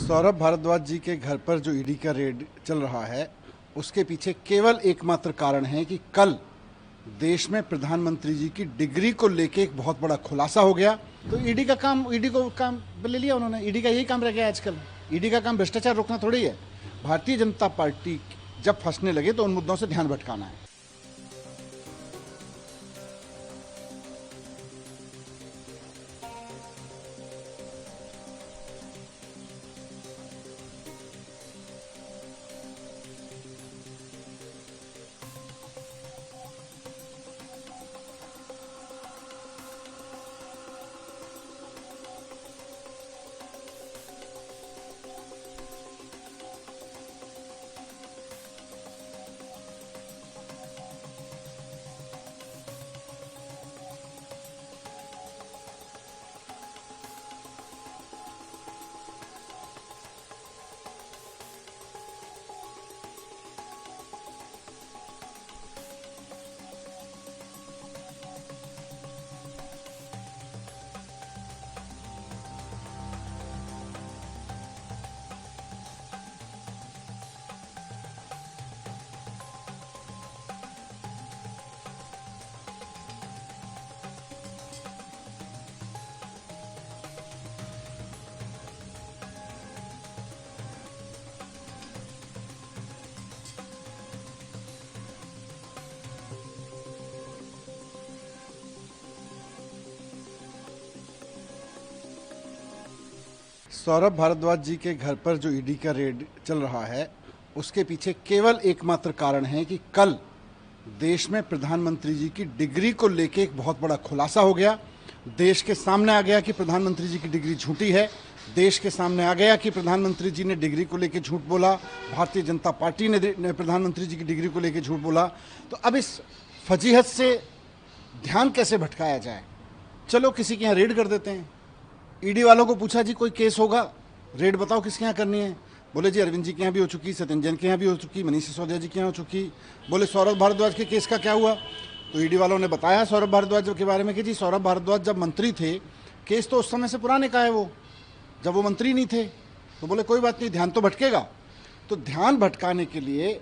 सौरभ भारद्वाज जी के घर पर जो ईडी का रेड चल रहा है उसके पीछे केवल एकमात्र कारण है कि कल देश में प्रधानमंत्री जी की डिग्री को लेके एक बहुत बड़ा खुलासा हो गया। तो ईडी को काम ले लिया उन्होंने। ईडी का यही काम रह गया आजकल। ईडी का काम भ्रष्टाचार रोकना थोड़ी है। भारतीय जनता पार्टी जब फंसने लगे तो उन मुद्दों से ध्यान भटकाना है। सौरभ भारद्वाज जी के घर पर जो ईडी का रेड चल रहा है उसके पीछे केवल एकमात्र कारण है कि कल देश में प्रधानमंत्री जी की डिग्री को लेके एक बहुत बड़ा खुलासा हो गया। देश के सामने आ गया कि प्रधानमंत्री जी की डिग्री झूठी है। देश के सामने आ गया कि प्रधानमंत्री जी ने डिग्री को लेके झूठ बोला। भारतीय जनता पार्टी ने प्रधानमंत्री जी की डिग्री को लेके झूठ बोला। तो अब इस फजीहत से ध्यान कैसे भटकाया जाए? चलो किसी के यहाँ रेड कर देते हैं। ईडी वालों को पूछा जी कोई केस होगा, रेड बताओ किसके यहाँ करनी है। बोले जी अरविंद जी के यहाँ भी हो चुकी, सत्येंद्र जैन के यहाँ भी हो चुकी, मनीष सिसोदिया जी के यहाँ हो चुकी। बोले सौरभ भारद्वाज के केस का क्या हुआ? तो ईडी वालों ने बताया सौरभ भारद्वाज के बारे में कि जी सौरभ भारद्वाज जब मंत्री थे, केस तो उस समय से पुराने का है, वो जब वो मंत्री नहीं थे। तो बोले कोई बात नहीं, ध्यान तो भटकेगा। तो ध्यान भटकाने के लिए,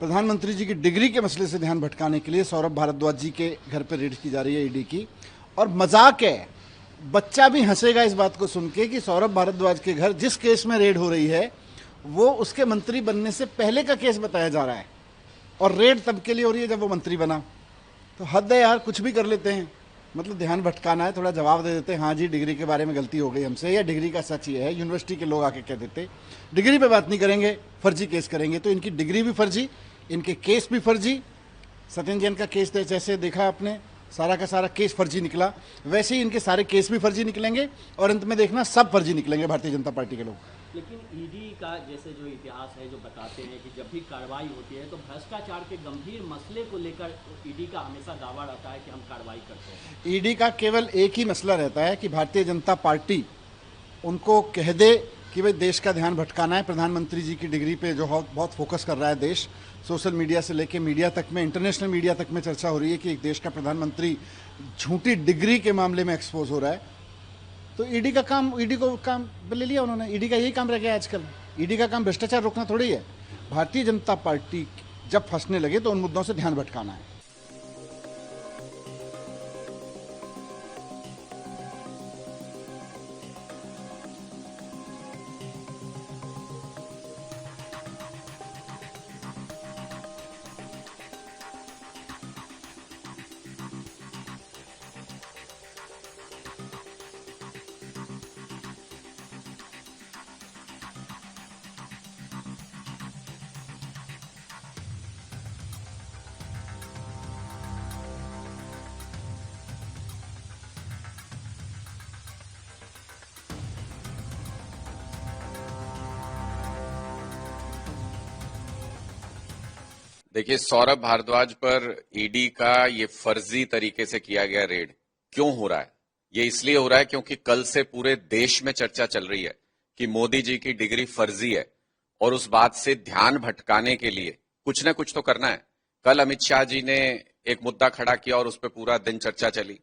प्रधानमंत्री जी की डिग्री के मसले से ध्यान भटकाने के लिए सौरभ भारद्वाज जी के घर पर रेड की जा रही है ईडी की। और मजाक है, बच्चा भी हंसेगा इस बात को सुन के कि सौरभ भारद्वाज के घर जिस केस में रेड हो रही है वो उसके मंत्री बनने से पहले का केस बताया जा रहा है, और रेड तब के लिए हो रही है जब वो मंत्री बना। तो हद है यार, कुछ भी कर लेते हैं। मतलब ध्यान भटकाना है, थोड़ा जवाब दे देते हैं, हाँ जी डिग्री के बारे में गलती हो गई हमसे, या डिग्री का सच ये है। यूनिवर्सिटी के लोग आके कह देते डिग्री पे बात नहीं करेंगे, फर्जी केस करेंगे। तो इनकी डिग्री भी फर्जी, इनके केस भी फर्जी। सत्येंद्र जैन का केस जैसे देखा आपने, सारा का सारा केस फर्जी निकला, वैसे ही इनके सारे केस भी फर्जी निकलेंगे और अंत में देखना सब फर्जी निकलेंगे भारतीय जनता पार्टी के लोग। लेकिन ईडी का जैसे जो इतिहास है, जो बताते हैं कि जब भी कार्रवाई होती है तो भ्रष्टाचार के गंभीर मसले को लेकर ईडी का हमेशा दावा रहता है कि हम कार्रवाई करते हैं। ईडी का केवल एक ही मसला रहता है कि भारतीय जनता पार्टी उनको कह दे कि भाई देश का ध्यान भटकाना है। प्रधानमंत्री जी की डिग्री पे जो बहुत फोकस कर रहा है देश, सोशल मीडिया से लेके मीडिया तक में, इंटरनेशनल मीडिया तक में चर्चा हो रही है कि एक देश का प्रधानमंत्री झूठी डिग्री के मामले में एक्सपोज हो रहा है। तो ईडी को काम ले लिया उन्होंने। ईडी का यही काम रह गया आजकल। ईडी का काम भ्रष्टाचार रोकना थोड़ी है। भारतीय जनता पार्टी जब फंसने लगे तो उन मुद्दों से ध्यान भटकाना है। देखिए, सौरभ भारद्वाज पर ईडी का ये फर्जी तरीके से किया गया रेड क्यों हो रहा है? ये इसलिए हो रहा है क्योंकि कल से पूरे देश में चर्चा चल रही है कि मोदी जी की डिग्री फर्जी है, और उस बात से ध्यान भटकाने के लिए कुछ न कुछ तो करना है। कल अमित शाह जी ने एक मुद्दा खड़ा किया और उस पर पूरा दिन चर्चा चली।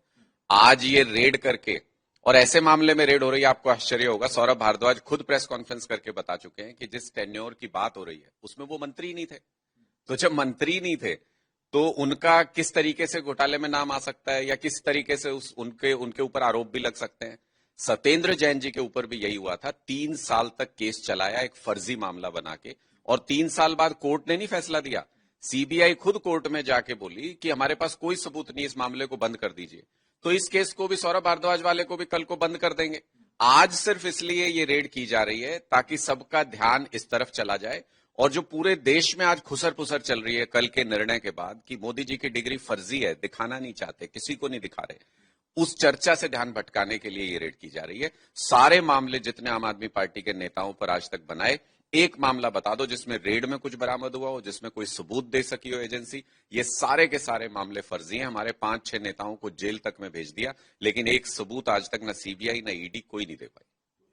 आज ये रेड करके और ऐसे मामले में रेड हो रही है। आपको आश्चर्य होगा, सौरभ भारद्वाज खुद प्रेस कॉन्फ्रेंस करके बता चुके हैं कि जिस टेन्योर की बात हो रही है उसमें वो मंत्री नहीं थे। तो जब मंत्री नहीं थे तो उनका किस तरीके से घोटाले में नाम आ सकता है, या किस तरीके से उनके ऊपर आरोप भी लग सकते हैं। सत्येंद्र जैन जी के ऊपर भी यही हुआ था। 3 साल तक केस चलाया एक फर्जी मामला बना के, और 3 साल बाद कोर्ट ने नहीं फैसला दिया। सीबीआई खुद कोर्ट में जाके बोली कि हमारे पास कोई सबूत नहीं, इस मामले को बंद कर दीजिए। तो इस केस को भी सौरभ भारद्वाज वाले को भी कल को बंद कर देंगे। आज सिर्फ इसलिए ये रेड की जा रही है ताकि सबका ध्यान इस तरफ चला जाए, और जो पूरे देश में आज खुसर पुसर चल रही है कल के निर्णय के बाद कि मोदी जी की डिग्री फर्जी है, दिखाना नहीं चाहते, किसी को नहीं दिखा रहे, उस चर्चा से ध्यान भटकाने के लिए ये रेड की जा रही है। सारे मामले जितने आम आदमी पार्टी के नेताओं पर आज तक बनाए, एक मामला बता दो जिसमें रेड में कुछ बरामद हुआ हो, जिसमें कोई सबूत दे सकी हो एजेंसी। ये सारे के सारे मामले फर्जी हैं। हमारे 5-6 नेताओं को जेल तक में भेज दिया, लेकिन एक सबूत आज तक न सीबीआई न ईडी कोई नहीं दे पाई।